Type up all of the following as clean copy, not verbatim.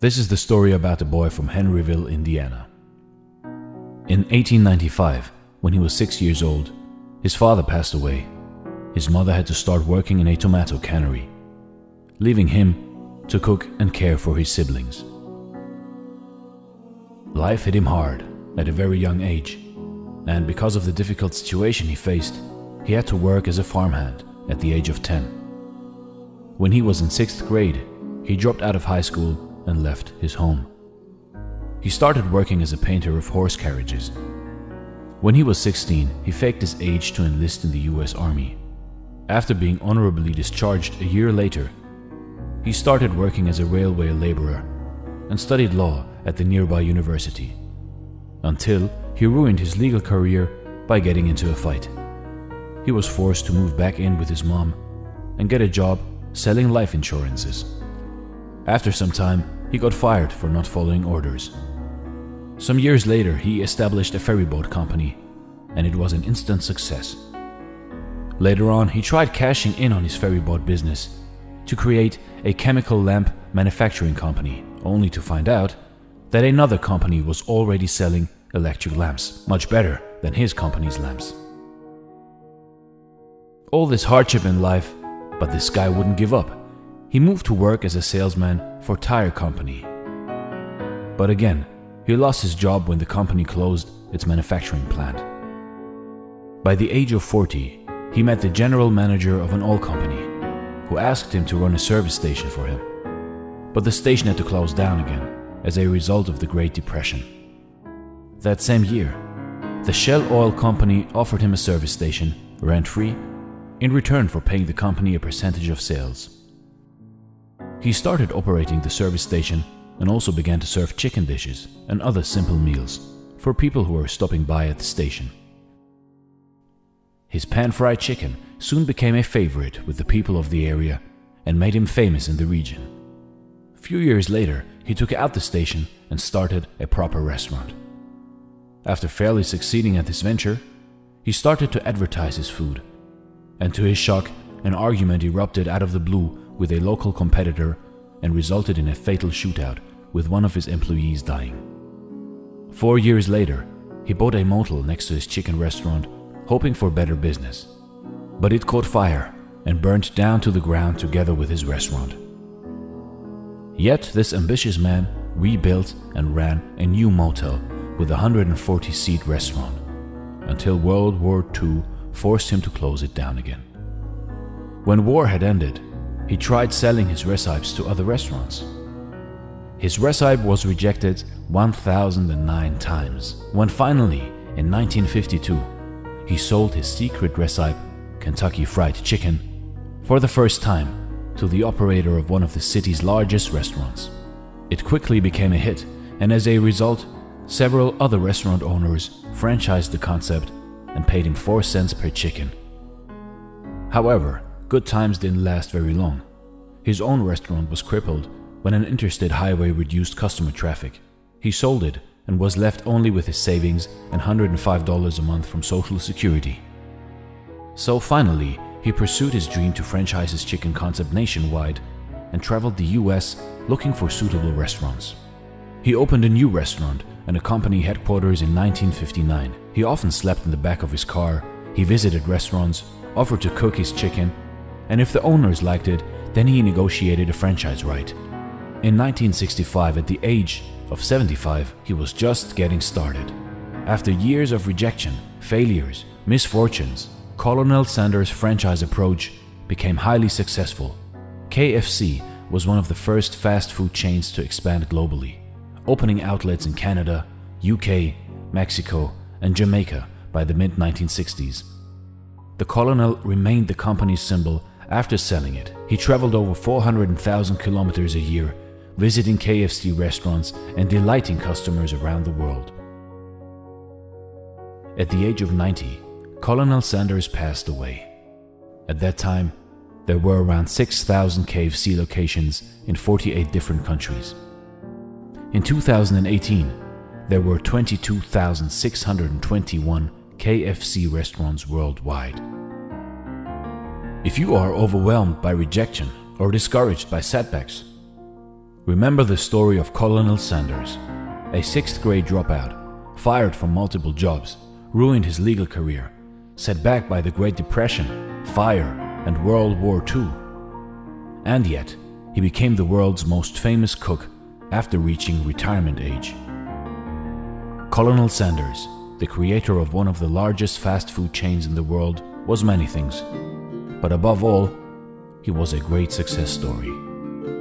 This is the story about a boy from Henryville, Indiana. In 1895, when he was 6 years old, his father passed away. His mother had to start working in a tomato cannery, leaving him to cook and care for his siblings. Life hit him hard at a very young age, and because of the difficult situation he faced, he had to work as a farmhand at the age of 10. When he was in 6th grade, he dropped out of high school and left his home. He started working as a painter of horse carriages. When he was 16, he faked his age to enlist in the US Army. After being honorably discharged a year later, he started working as a railway laborer and studied law at the nearby university, until he ruined his legal career by getting into a fight. He was forced to move back in with his mom and get a job selling life insurances. After some time, he got fired for not following orders. Some years later, he established a ferryboat company, and it was an instant success. Later on, he tried cashing in on his ferryboat business to create a chemical lamp manufacturing company, only to find out that another company was already selling electric lamps, much better than his company's lamps. All this hardship in life, but this guy wouldn't give up. He moved to work as a salesman for a tire company. But again, he lost his job when the company closed its manufacturing plant. By the age of 40, he met the general manager of an oil company, who asked him to run a service station for him. But the station had to close down again as a result of the Great Depression. That same year, the Shell Oil Company offered him a service station, rent-free, in return for paying the company a percentage of sales. He started operating the service station and also began to serve chicken dishes and other simple meals for people who were stopping by at the station. His pan-fried chicken soon became a favorite with the people of the area and made him famous in the region. A few years later, he took out the station and started a proper restaurant. After fairly succeeding at this venture, he started to advertise his food, and to his shock, an argument erupted out of the blue with a local competitor and resulted in a fatal shootout with one of his employees dying. 4 years later, he bought a motel next to his chicken restaurant, hoping for better business. But it caught fire and burned down to the ground together with his restaurant. Yet this ambitious man rebuilt and ran a new motel with a 140-seat restaurant, until World War II forced him to close it down again. When war had ended, he tried selling his recipes to other restaurants. His recipe was rejected 1,009 times, when finally, in 1952, he sold his secret recipe, Kentucky Fried Chicken, for the first time to the operator of one of the city's largest restaurants. It quickly became a hit, and as a result, several other restaurant owners franchised the concept and paid him 4 cents per chicken. However, good times didn't last very long. His own restaurant was crippled when an interstate highway reduced customer traffic. He sold it and was left only with his savings and $105 a month from Social Security. So finally, he pursued his dream to franchise his chicken concept nationwide and traveled the US looking for suitable restaurants. He opened a new restaurant and a company headquarters in 1959. He often slept in the back of his car. He visited restaurants, offered to cook his chicken, and if the owners liked it, then he negotiated a franchise right. In 1965, at the age of 75, he was just getting started. After years of rejection, failures, misfortunes, Colonel Sanders' franchise approach became highly successful. KFC was one of the first fast food chains to expand globally, opening outlets in Canada, UK, Mexico, and Jamaica by the mid-1960s. The Colonel remained the company's symbol after selling it. He traveled over 400,000 kilometers a year, visiting KFC restaurants and delighting customers around the world. At the age of 90, Colonel Sanders passed away. At that time, there were around 6,000 KFC locations in 48 different countries. In 2018, there were 22,621 KFC restaurants worldwide. If you are overwhelmed by rejection or discouraged by setbacks, Remember the story of Colonel Sanders, a 6th grade dropout, fired from multiple jobs, ruined his legal career, set back by the Great Depression, fire, and World War II. And yet, he became the world's most famous cook after reaching retirement age. Colonel Sanders, the creator of one of the largest fast food chains in the world, was many things. But above all, he was a great success story.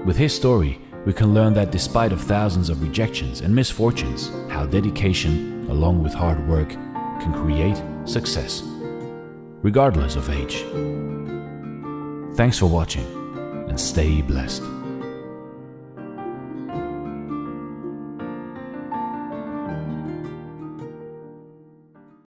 With his story, we can learn that despite of thousands of rejections and misfortunes, how dedication, along with hard work, can create success, regardless of age. Thanks for watching, and stay blessed.